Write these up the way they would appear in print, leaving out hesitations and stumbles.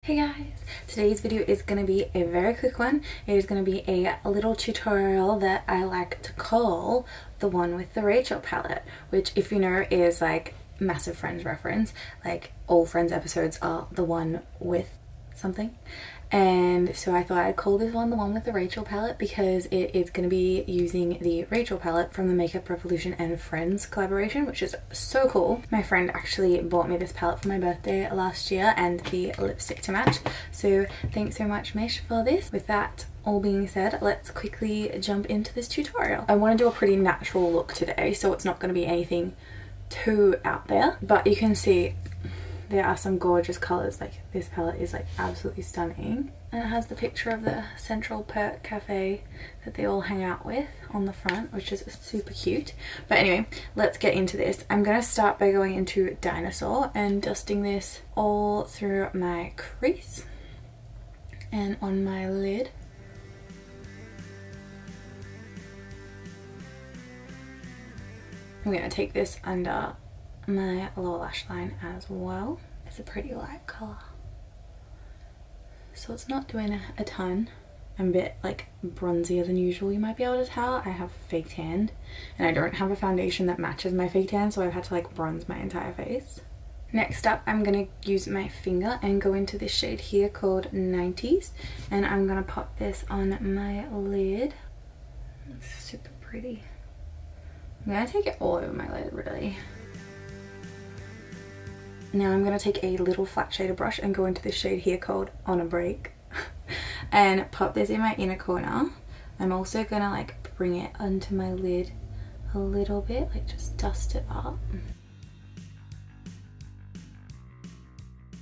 Hey guys, today's video is going to be a very quick one. It is going to be a little tutorial that I like to call the one with the Rachel palette, which, if you know, is like massive Friends reference. Like all Friends episodes are the one with something, and so I thought I'd call this one the one with the Rachel palette because it is going to be using the Rachel palette from the Makeup Revolution and Friends collaboration, which is so cool. My friend actually bought me this palette for my birthday last year and the lipstick to match, so thanks so much, Mish, for this. With that all being said, let's quickly jump into this tutorial. I want to do a pretty natural look today, so it's not going to be anything too out there, but you can see there are some gorgeous colours. Like, this palette is like absolutely stunning, and it has the picture of the Central Perk Cafe that they all hang out with on the front, which is super cute. But anyway, let's get into this. I'm gonna start by going into Dinosaur and dusting this all through my crease and on my lid. I'm gonna take this under my lower lash line as well. It's a pretty light colour, so it's not doing a ton. I'm a bit like bronzier than usual, you might be able to tell. I have fake tan and I don't have a foundation that matches my fake tan, so I've had to like bronze my entire face. Next up, I'm gonna use my finger and go into this shade here called 90s, and I'm gonna pop this on my lid. It's super pretty. I'm gonna take it all over my lid, really. Now I'm going to take a little flat shader brush and go into this shade here called On a Break and pop this in my inner corner. I'm also going to like bring it onto my lid a little bit, like just dust it up.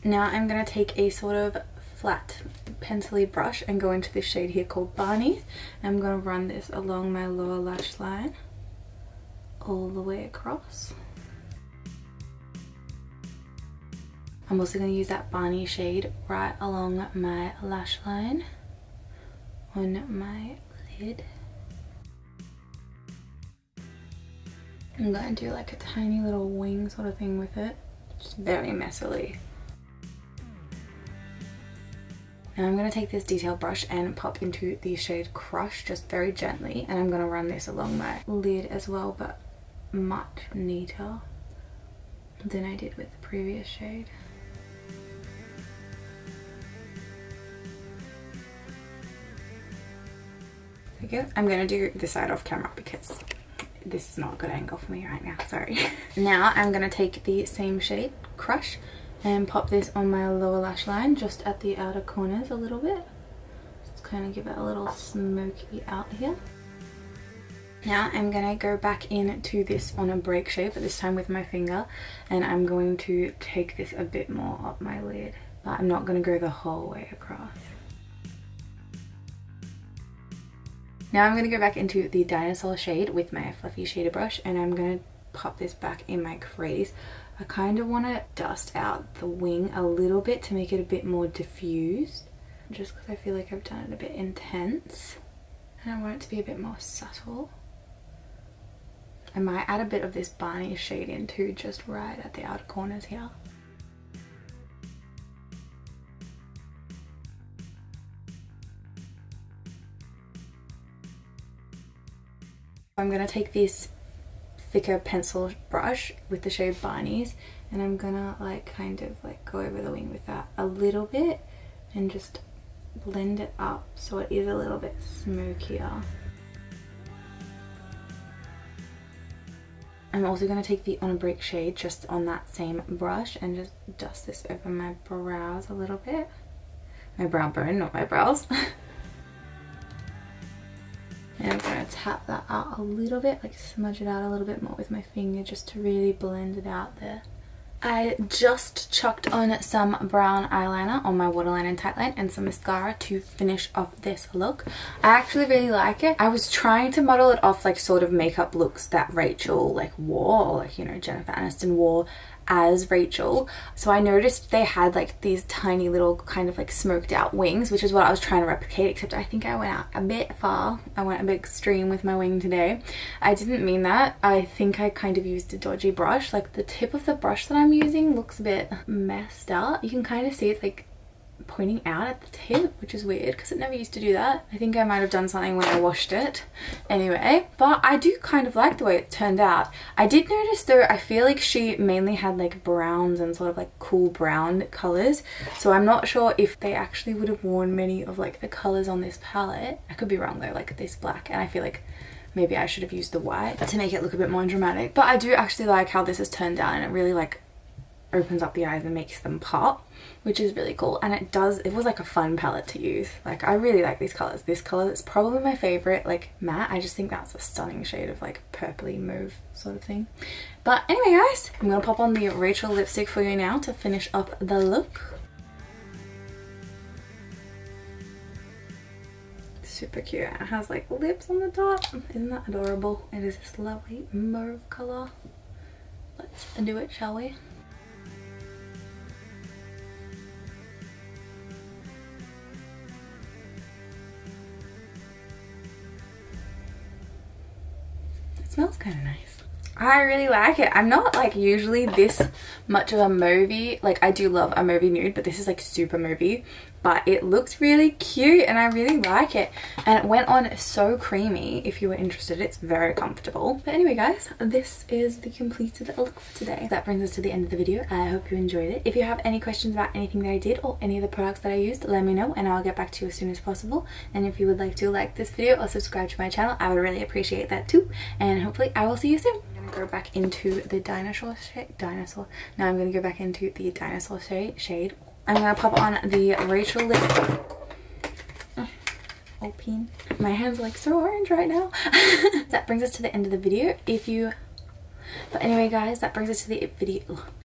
Now I'm going to take a sort of flat pencil-y brush and go into this shade here called Barney. I'm going to run this along my lower lash line all the way across. I'm also going to use that Barney shade right along my lash line on my lid. I'm going to do like a tiny little wing sort of thing with it, just very messily. Now I'm going to take this detail brush and pop into the shade Crush just very gently, and I'm going to run this along my lid as well, but much neater than I did with the previous shade. There we go. I'm going to do this side off camera because this is not a good angle for me right now, sorry. Now I'm going to take the same shade, Crush, and pop this on my lower lash line just at the outer corners a little bit. Just kind of give it a little smoky out here. Now I'm going to go back into this On a Break shade, but this time with my finger, and I'm going to take this a bit more up my lid, but I'm not going to go the whole way across. Now I'm going to go back into the Dinosaur shade with my fluffy shader brush, and I'm going to pop this back in my crease. I kind of want to dust out the wing a little bit to make it a bit more diffused, just because I feel like I've done it a bit intense and I want it to be a bit more subtle. I might add a bit of this Barney shade in too, just right at the outer corners here. I'm going to take this thicker pencil brush with the shade Barney's, and I'm gonna like kind of like go over the wing with that a little bit and just blend it up so it is a little bit smokier. I'm also going to take the On a Break shade just on that same brush and just dust this over my brows a little bit. My brow bone, not my brows. And I'm going to tap that out a little bit, like smudge it out a little bit more with my finger just to really blend it out there. I just chucked on some brown eyeliner on my waterline and tightline and some mascara to finish off this look. I actually really like it. I was trying to model it off like sort of makeup looks that Rachel like wore, or like, you know, Jennifer Aniston wore as Rachel. So I noticed they had like these tiny little kind of like smoked out wings, which is what I was trying to replicate, except I think I went out a bit far. I went a bit extreme with my wing today. I didn't mean that. I think I kind of used a dodgy brush. Like the tip of the brush that I'm using looks a bit messed up. You can kind of see it's like pointing out at the tip, which is weird because it never used to do that. I think I might have done something when I washed it. Anyway, but I do kind of like the way it turned out. I did notice though, I feel like she mainly had like browns and sort of like cool brown colors. So I'm not sure if they actually would have worn many of like the colors on this palette. I could be wrong though, like this black, and I feel like maybe I should have used the white to make it look a bit more dramatic. But I do actually like how this has turned out, and it really like opens up the eyes and makes them pop, which is really cool. And it was like a fun palette to use. Like I really like these colors. This color is probably my favorite, like matte. I just think that's a stunning shade of like purpley mauve sort of thing. But anyway guys, I'm gonna pop on the Rachel lipstick for you now to finish up the look. Super cute. It has like lips on the top. Isn't that adorable? It is this lovely mauve color. Let's do it, shall we? Smells kind of nice. I really like it. I'm not like usually this much of a mauvey. Like I do love a mauvey nude, but this is like super mauvey. But it looks really cute and I really like it. And it went on so creamy. If you were interested, it's very comfortable. But anyway guys, this is the completed look for today. That brings us to the end of the video. I hope you enjoyed it. If you have any questions about anything that I did or any of the products that I used, let me know and I'll get back to you as soon as possible. And if you would like to like this video or subscribe to my channel, I would really appreciate that too. And hopefully I will see you soon. I'm gonna go back into the dinosaur shade. Now I'm gonna go back into the dinosaur shade. I'm gonna pop on the Rachel lip. Open. My hand's like so orange right now. That brings us to the end of the video. But anyway guys, that brings us to the video.